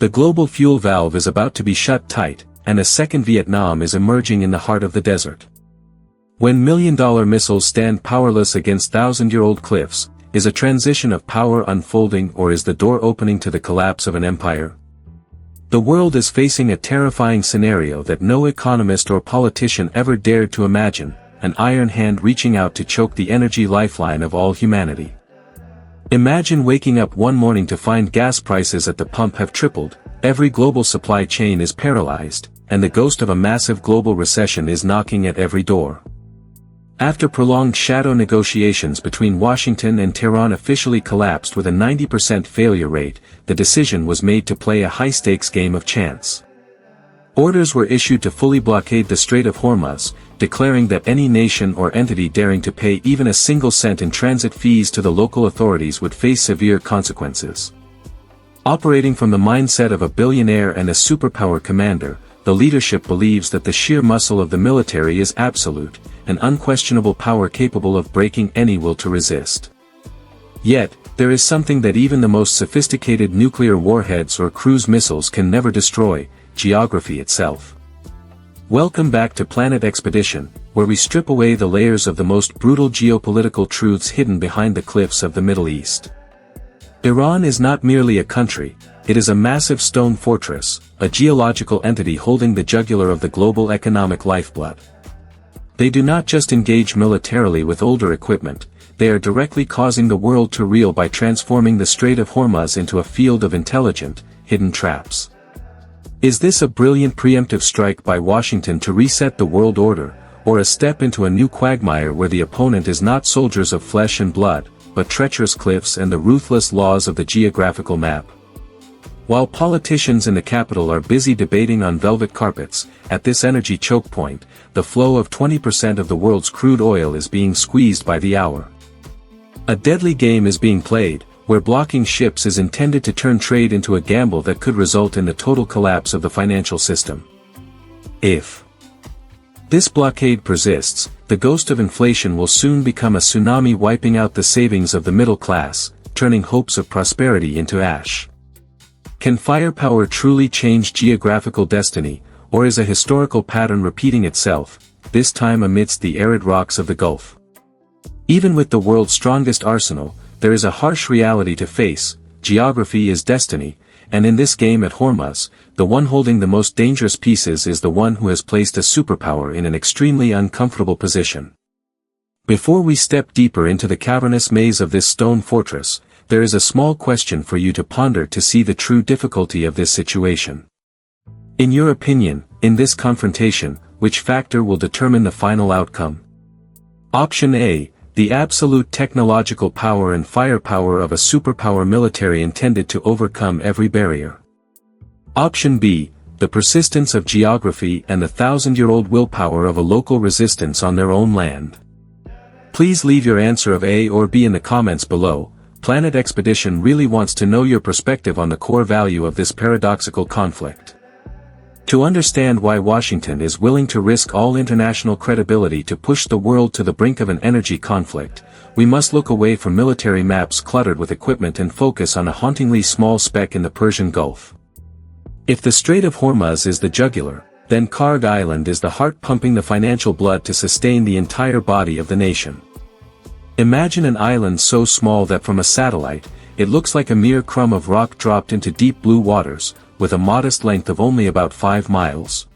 The global fuel valve is about to be shut tight, and a second Vietnam is emerging in the heart of the desert. When million-dollar missiles stand powerless against thousand-year-old cliffs, is a transition of power unfolding, or is the door opening to the collapse of an empire? The world is facing a terrifying scenario that no economist or politician ever dared to imagine, an iron hand reaching out to choke the energy lifeline of all humanity. Imagine waking up one morning to find gas prices at the pump have tripled, every global supply chain is paralyzed, and the ghost of a massive global recession is knocking at every door. After prolonged shadow negotiations between Washington and Tehran officially collapsed with a 90% failure rate, the decision was made to play a high-stakes game of chance. Orders were issued to fully blockade the Strait of Hormuz, declaring that any nation or entity daring to pay even a single cent in transit fees to the local authorities would face severe consequences. Operating from the mindset of a billionaire and a superpower commander, the leadership believes that the sheer muscle of the military is absolute, an unquestionable power capable of breaking any will to resist. Yet, there is something that even the most sophisticated nuclear warheads or cruise missiles can never destroy: geography itself. Welcome back to Planet Expedition, where we strip away the layers of the most brutal geopolitical truths hidden behind the cliffs of the Middle East. Iran is not merely a country, it is a massive stone fortress, a geological entity holding the jugular of the global economic lifeblood. They do not just engage militarily with older equipment, they are directly causing the world to reel by transforming the Strait of Hormuz into a field of intelligent, hidden traps. Is this a brilliant preemptive strike by Washington to reset the world order, or a step into a new quagmire where the opponent is not soldiers of flesh and blood, but treacherous cliffs and the ruthless laws of the geographical map? While politicians in the capital are busy debating on velvet carpets, at this energy choke point, the flow of 20% of the world's crude oil is being squeezed by the hour. A deadly game is being played, where blocking ships is intended to turn trade into a gamble that could result in the total collapse of the financial system. If this blockade persists, the ghost of inflation will soon become a tsunami, wiping out the savings of the middle class, turning hopes of prosperity into ash. Can firepower truly change geographical destiny, or is a historical pattern repeating itself, this time amidst the arid rocks of the Gulf? Even with the world's strongest arsenal, there is a harsh reality to face: geography is destiny, and in this game at Hormuz, the one holding the most dangerous pieces is the one who has placed a superpower in an extremely uncomfortable position. Before we step deeper into the cavernous maze of this stone fortress, there is a small question for you to ponder to see the true difficulty of this situation. In your opinion, in this confrontation, which factor will determine the final outcome? Option A: the absolute technological power and firepower of a superpower military intended to overcome every barrier. Option B: the persistence of geography and the thousand-year-old willpower of a local resistance on their own land. Please leave your answer of A or B in the comments below. Planet Expedition really wants to know your perspective on the core value of this paradoxical conflict. To understand why Washington is willing to risk all international credibility to push the world to the brink of an energy conflict, we must look away from military maps cluttered with equipment and focus on a hauntingly small speck in the Persian Gulf. If the Strait of Hormuz is the jugular, then Karg Island is the heart pumping the financial blood to sustain the entire body of the nation. Imagine an island so small that from a satellite, it looks like a mere crumb of rock dropped into deep blue waters, with a modest length of only about 5 miles.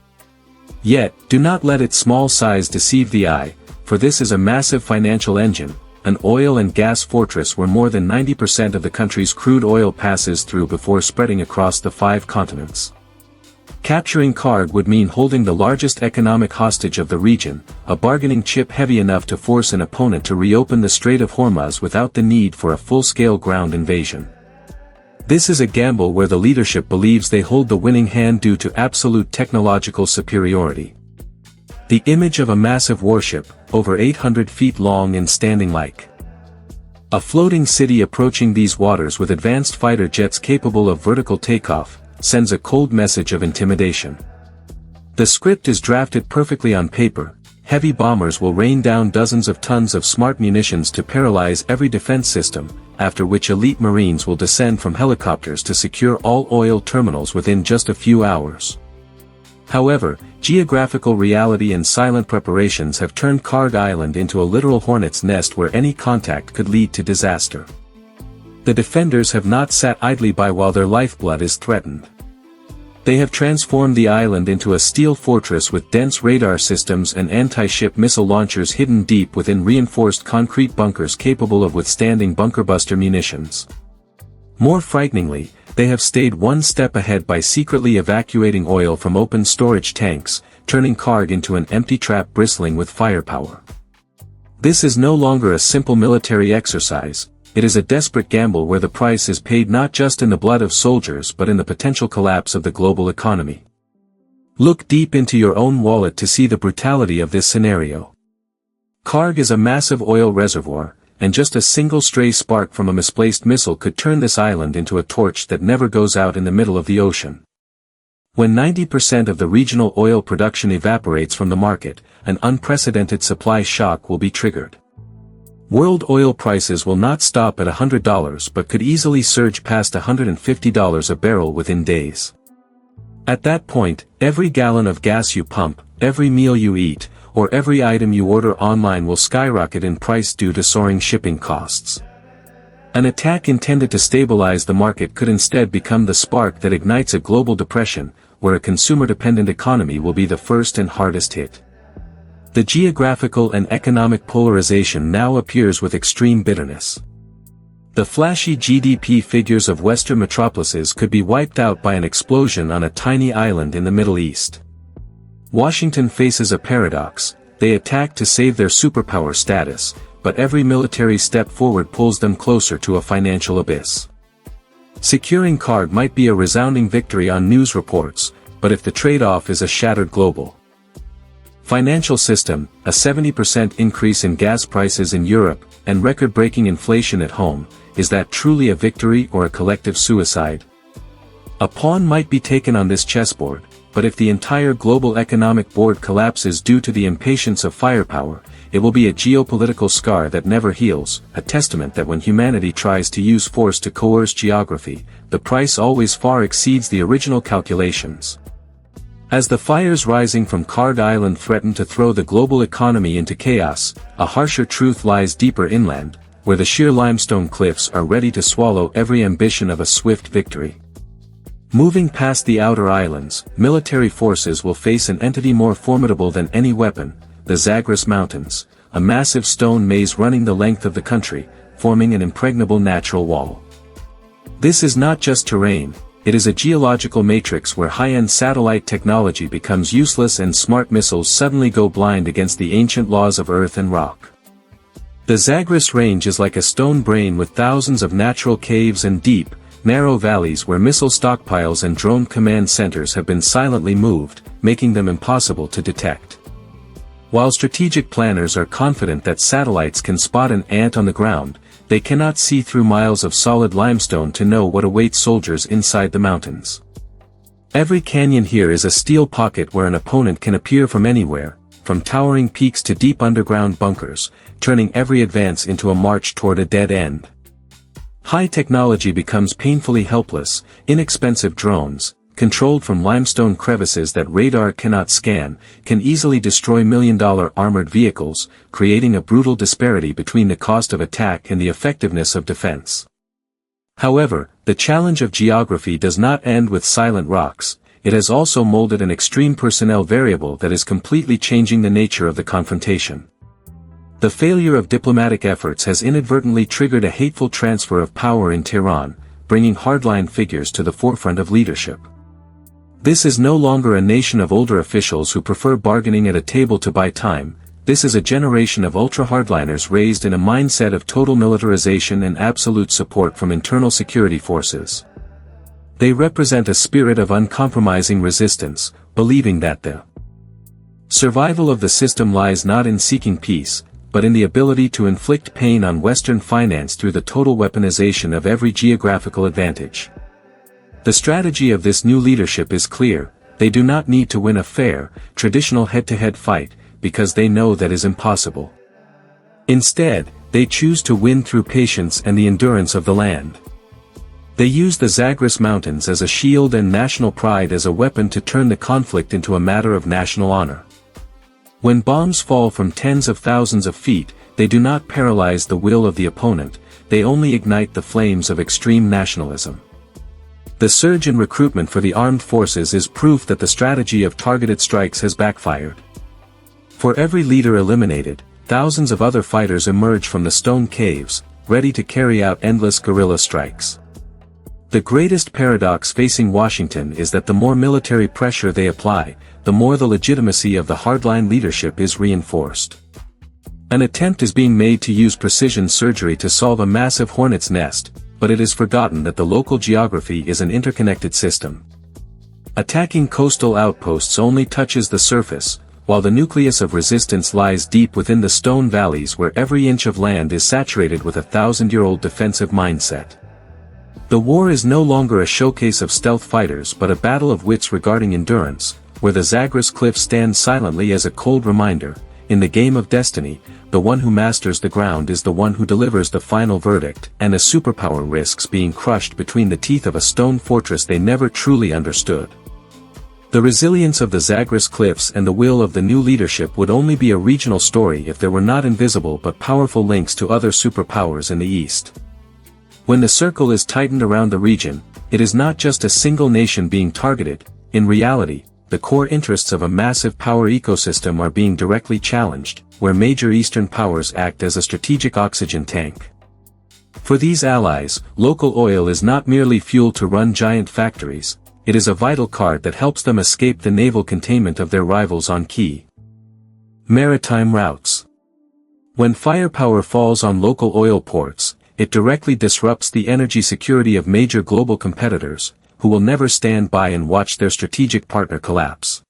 Yet, do not let its small size deceive the eye, for this is a massive financial engine, an oil and gas fortress where more than 90% of the country's crude oil passes through before spreading across the 5 continents. Capturing Karg would mean holding the largest economic hostage of the region, a bargaining chip heavy enough to force an opponent to reopen the Strait of Hormuz without the need for a full-scale ground invasion. This is a gamble where the leadership believes they hold the winning hand due to absolute technological superiority. The image of a massive warship, over 800 feet long and standing like a floating city approaching these waters with advanced fighter jets capable of vertical takeoff, sends a cold message of intimidation. The script is drafted perfectly on paper: heavy bombers will rain down dozens of tons of smart munitions to paralyze every defense system, after which elite Marines will descend from helicopters to secure all oil terminals within just a few hours. However, geographical reality and silent preparations have turned Karg Island into a literal hornet's nest where any contact could lead to disaster. The defenders have not sat idly by while their lifeblood is threatened. They have transformed the island into a steel fortress with dense radar systems and anti-ship missile launchers hidden deep within reinforced concrete bunkers capable of withstanding bunkerbuster munitions. More frighteningly, they have stayed one step ahead by secretly evacuating oil from open storage tanks, turning Karg into an empty trap bristling with firepower. This is no longer a simple military exercise. It is a desperate gamble where the price is paid not just in the blood of soldiers but in the potential collapse of the global economy. Look deep into your own wallet to see the brutality of this scenario. Karg is a massive oil reservoir, and just a single stray spark from a misplaced missile could turn this island into a torch that never goes out in the middle of the ocean. When 90% of the regional oil production evaporates from the market, an unprecedented supply shock will be triggered. World oil prices will not stop at $100 but could easily surge past $150 a barrel within days. At that point, every gallon of gas you pump, every meal you eat, or every item you order online will skyrocket in price due to soaring shipping costs. An attack intended to stabilize the market could instead become the spark that ignites a global depression, where a consumer-dependent economy will be the first and hardest hit. The geographical and economic polarization now appears with extreme bitterness. The flashy GDP figures of Western metropolises could be wiped out by an explosion on a tiny island in the Middle East. Washington faces a paradox. They attack to save their superpower status, but every military step forward pulls them closer to a financial abyss. Securing Karg might be a resounding victory on news reports, but if the trade-off is a shattered global financial system, a 70% increase in gas prices in Europe, and record-breaking inflation at home, is that truly a victory or a collective suicide? A pawn might be taken on this chessboard, but if the entire global economic board collapses due to the impatience of firepower, it will be a geopolitical scar that never heals, a testament that when humanity tries to use force to coerce geography, the price always far exceeds the original calculations. As the fires rising from Karg Island threaten to throw the global economy into chaos, a harsher truth lies deeper inland, where the sheer limestone cliffs are ready to swallow every ambition of a swift victory. Moving past the outer islands, military forces will face an entity more formidable than any weapon, the Zagros Mountains, a massive stone maze running the length of the country, forming an impregnable natural wall. This is not just terrain. It is a geological matrix where high-end satellite technology becomes useless and smart missiles suddenly go blind against the ancient laws of earth and rock. The Zagros Range is like a stone brain with thousands of natural caves and deep, narrow valleys where missile stockpiles and drone command centers have been silently moved, making them impossible to detect. While strategic planners are confident that satellites can spot an ant on the ground, they cannot see through miles of solid limestone to know what awaits soldiers inside the mountains. Every canyon here is a steel pocket where an opponent can appear from anywhere, from towering peaks to deep underground bunkers, turning every advance into a march toward a dead end. High technology becomes painfully helpless. Inexpensive drones, controlled from limestone crevices that radar cannot scan, can easily destroy million-dollar armored vehicles, creating a brutal disparity between the cost of attack and the effectiveness of defense. However, the challenge of geography does not end with silent rocks. It has also molded an extreme personnel variable that is completely changing the nature of the confrontation. The failure of diplomatic efforts has inadvertently triggered a hateful transfer of power in Tehran, bringing hardline figures to the forefront of leadership. This is no longer a nation of older officials who prefer bargaining at a table to buy time. This is a generation of ultra-hardliners raised in a mindset of total militarization and absolute support from internal security forces. They represent a spirit of uncompromising resistance, believing that the survival of the system lies not in seeking peace, but in the ability to inflict pain on Western finance through the total weaponization of every geographical advantage. The strategy of this new leadership is clear. They do not need to win a fair, traditional head-to-head fight, because they know that is impossible. Instead, they choose to win through patience and the endurance of the land. They use the Zagros Mountains as a shield and national pride as a weapon to turn the conflict into a matter of national honor. When bombs fall from tens of thousands of feet, they do not paralyze the will of the opponent, they only ignite the flames of extreme nationalism. The surge in recruitment for the armed forces is proof that the strategy of targeted strikes has backfired. For every leader eliminated, thousands of other fighters emerge from the stone caves, ready to carry out endless guerrilla strikes. The greatest paradox facing Washington is that the more military pressure they apply, the more the legitimacy of the hardline leadership is reinforced. An attempt is being made to use precision surgery to solve a massive hornet's nest, but it is forgotten that the local geography is an interconnected system. Attacking coastal outposts only touches the surface, while the nucleus of resistance lies deep within the stone valleys where every inch of land is saturated with a thousand-year-old defensive mindset. The war is no longer a showcase of stealth fighters but a battle of wits regarding endurance, where the Zagros Cliff stands silently as a cold reminder. In the game of destiny, the one who masters the ground is the one who delivers the final verdict, and a superpower risks being crushed between the teeth of a stone fortress they never truly understood. The resilience of the Zagros Cliffs and the will of the new leadership would only be a regional story if there were not invisible but powerful links to other superpowers in the East. When the circle is tightened around the region, it is not just a single nation being targeted. In reality, the core interests of a massive power ecosystem are being directly challenged, where major Eastern powers act as a strategic oxygen tank. For these allies, local oil is not merely fuel to run giant factories, it is a vital card that helps them escape the naval containment of their rivals on key maritime routes. When firepower falls on local oil ports, it directly disrupts the energy security of major global competitors, who will never stand by and watch their strategic partner collapse.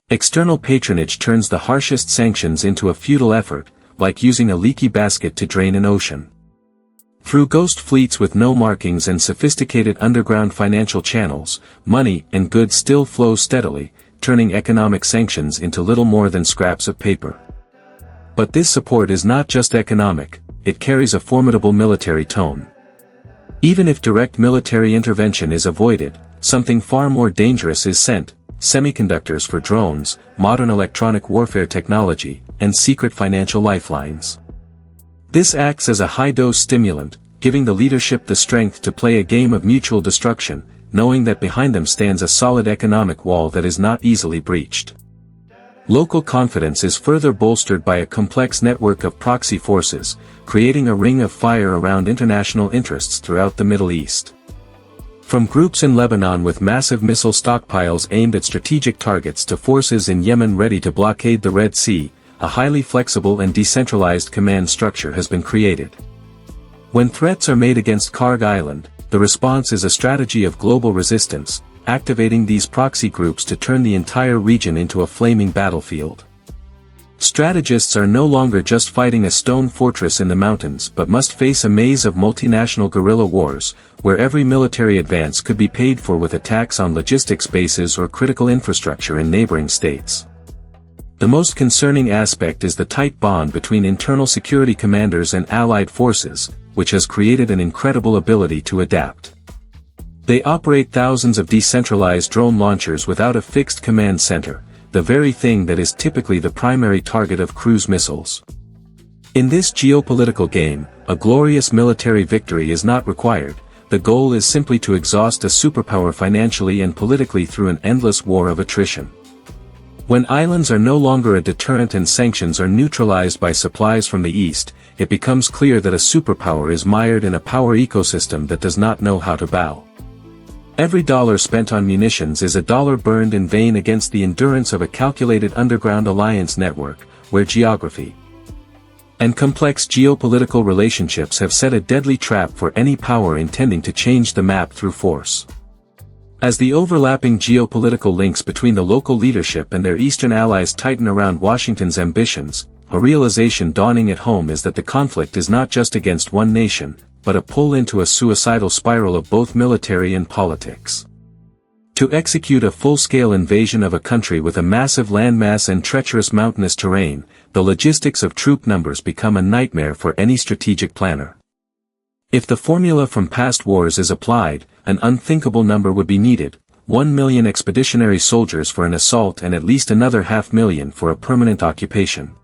External patronage turns the harshest sanctions into a futile effort, like using a leaky basket to drain an ocean. Through ghost fleets with no markings and sophisticated underground financial channels, money and goods still flow steadily, turning economic sanctions into little more than scraps of paper. But this support is not just economic, it carries a formidable military tone. Even if direct military intervention is avoided, something far more dangerous is sent: semiconductors for drones, modern electronic warfare technology, and secret financial lifelines. This acts as a high-dose stimulant, giving the leadership the strength to play a game of mutual destruction, knowing that behind them stands a solid economic wall that is not easily breached. Local confidence is further bolstered by a complex network of proxy forces, creating a ring of fire around international interests throughout the Middle East. From groups in Lebanon with massive missile stockpiles aimed at strategic targets to forces in Yemen ready to blockade the Red Sea, a highly flexible and decentralized command structure has been created. When threats are made against Karg Island, the response is a strategy of global resistance, activating these proxy groups to turn the entire region into a flaming battlefield. Strategists are no longer just fighting a stone fortress in the mountains but must face a maze of multinational guerrilla wars, where every military advance could be paid for with attacks on logistics bases or critical infrastructure in neighboring states. The most concerning aspect is the tight bond between internal security commanders and allied forces, which has created an incredible ability to adapt. They operate thousands of decentralized drone launchers without a fixed command center, the very thing that is typically the primary target of cruise missiles. In this geopolitical game, a glorious military victory is not required, the goal is simply to exhaust a superpower financially and politically through an endless war of attrition. When islands are no longer a deterrent and sanctions are neutralized by supplies from the east, it becomes clear that a superpower is mired in a power ecosystem that does not know how to bow. Every dollar spent on munitions is a dollar burned in vain against the endurance of a calculated underground alliance network, where geography and complex geopolitical relationships have set a deadly trap for any power intending to change the map through force. As the overlapping geopolitical links between the local leadership and their eastern allies tighten around Washington's ambitions, a realization dawning at home is that the conflict is not just against one nation, but a pull into a suicidal spiral of both military and politics. To execute a full-scale invasion of a country with a massive landmass and treacherous mountainous terrain, the logistics of troop numbers become a nightmare for any strategic planner. If the formula from past wars is applied, an unthinkable number would be needed: 1 million expeditionary soldiers for an assault and at least another 500,000 for a permanent occupation.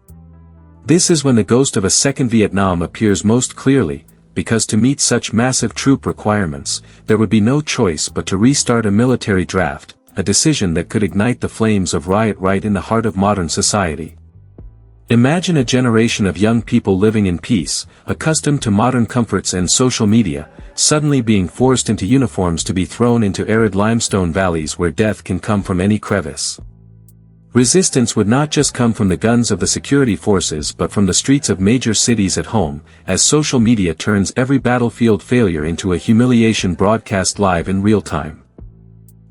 This is when the ghost of a second Vietnam appears most clearly, because to meet such massive troop requirements, there would be no choice but to restart a military draft, a decision that could ignite the flames of riot right in the heart of modern society. Imagine a generation of young people living in peace, accustomed to modern comforts and social media, suddenly being forced into uniforms to be thrown into arid limestone valleys where death can come from any crevice. Resistance would not just come from the guns of the security forces but from the streets of major cities at home, as social media turns every battlefield failure into a humiliation broadcast live in real time.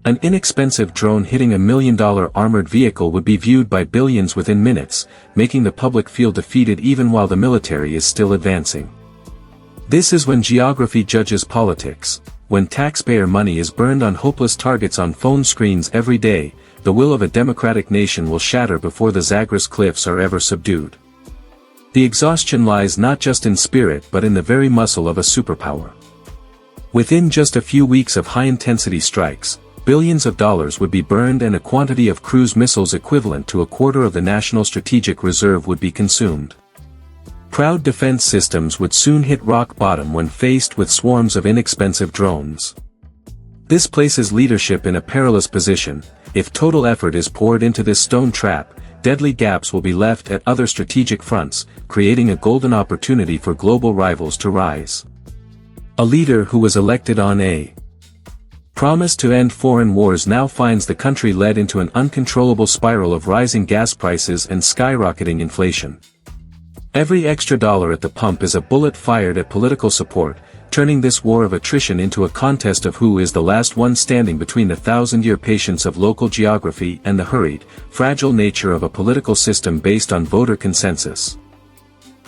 An inexpensive drone hitting $1 million armored vehicle would be viewed by billions within minutes, making the public feel defeated even while the military is still advancing. This is when geography judges politics. When taxpayer money is burned on hopeless targets on phone screens every day, the will of a democratic nation will shatter before the Zagros cliffs are ever subdued. The exhaustion lies not just in spirit but in the very muscle of a superpower. Within just a few weeks of high-intensity strikes, billions of dollars would be burned and a quantity of cruise missiles equivalent to a quarter of the national strategic reserve would be consumed. Proud defense systems would soon hit rock bottom when faced with swarms of inexpensive drones. This places leadership in a perilous position. If total effort is poured into this stone trap, deadly gaps will be left at other strategic fronts, creating a golden opportunity for global rivals to rise. A leader who was elected on a promise to end foreign wars now finds the country led into an uncontrollable spiral of rising gas prices and skyrocketing inflation. Every extra dollar at the pump is a bullet fired at political support, turning this war of attrition into a contest of who is the last one standing between the 1,000-year patience of local geography and the hurried, fragile nature of a political system based on voter consensus.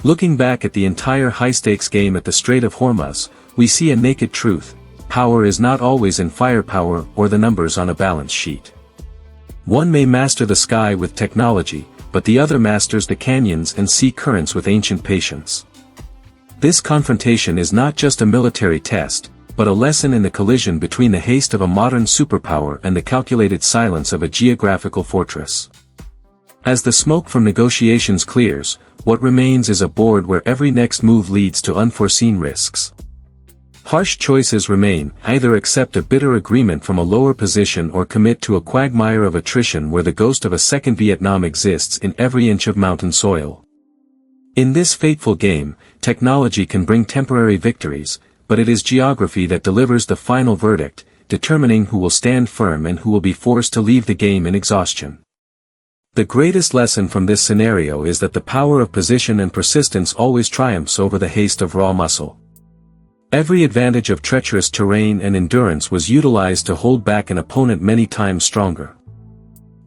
Looking back at the entire high-stakes game at the Strait of Hormuz, we see a naked truth: power is not always in firepower or the numbers on a balance sheet. One may master the sky with technology, but the other masters the canyons and sea currents with ancient patience. This confrontation is not just a military test, but a lesson in the collision between the haste of a modern superpower and the calculated silence of a geographical fortress. As the smoke from negotiations clears, what remains is a board where every next move leads to unforeseen risks. Harsh choices remain: either accept a bitter agreement from a lower position or commit to a quagmire of attrition where the ghost of a second Vietnam exists in every inch of mountain soil. In this fateful game, technology can bring temporary victories, but it is geography that delivers the final verdict, determining who will stand firm and who will be forced to leave the game in exhaustion. The greatest lesson from this scenario is that the power of position and persistence always triumphs over the haste of raw muscle. Every advantage of treacherous terrain and endurance was utilized to hold back an opponent many times stronger.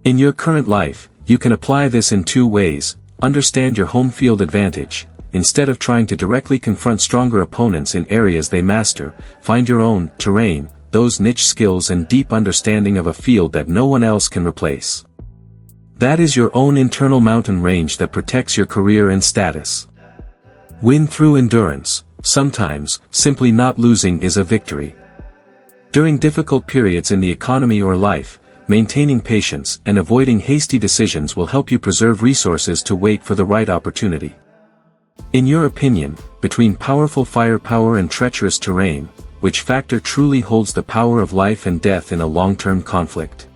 In your current life, you can apply this in two ways: understand your home field advantage. Instead of trying to directly confront stronger opponents in areas they master, find your own terrain, those niche skills and deep understanding of a field that no one else can replace. That is your own internal mountain range that protects your career and status. Win through endurance. Sometimes, simply not losing is a victory. During difficult periods in the economy or life, maintaining patience and avoiding hasty decisions will help you preserve resources to wait for the right opportunity. In your opinion, between powerful firepower and treacherous terrain, which factor truly holds the power of life and death in a long-term conflict?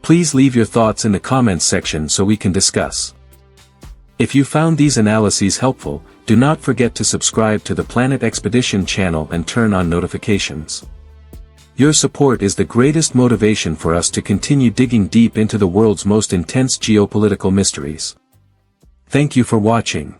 Please leave your thoughts in the comments section so we can discuss. If you found these analyses helpful, do not forget to subscribe to the Planet Expedition channel and turn on notifications. Your support is the greatest motivation for us to continue digging deep into the world's most intense geopolitical mysteries. Thank you for watching.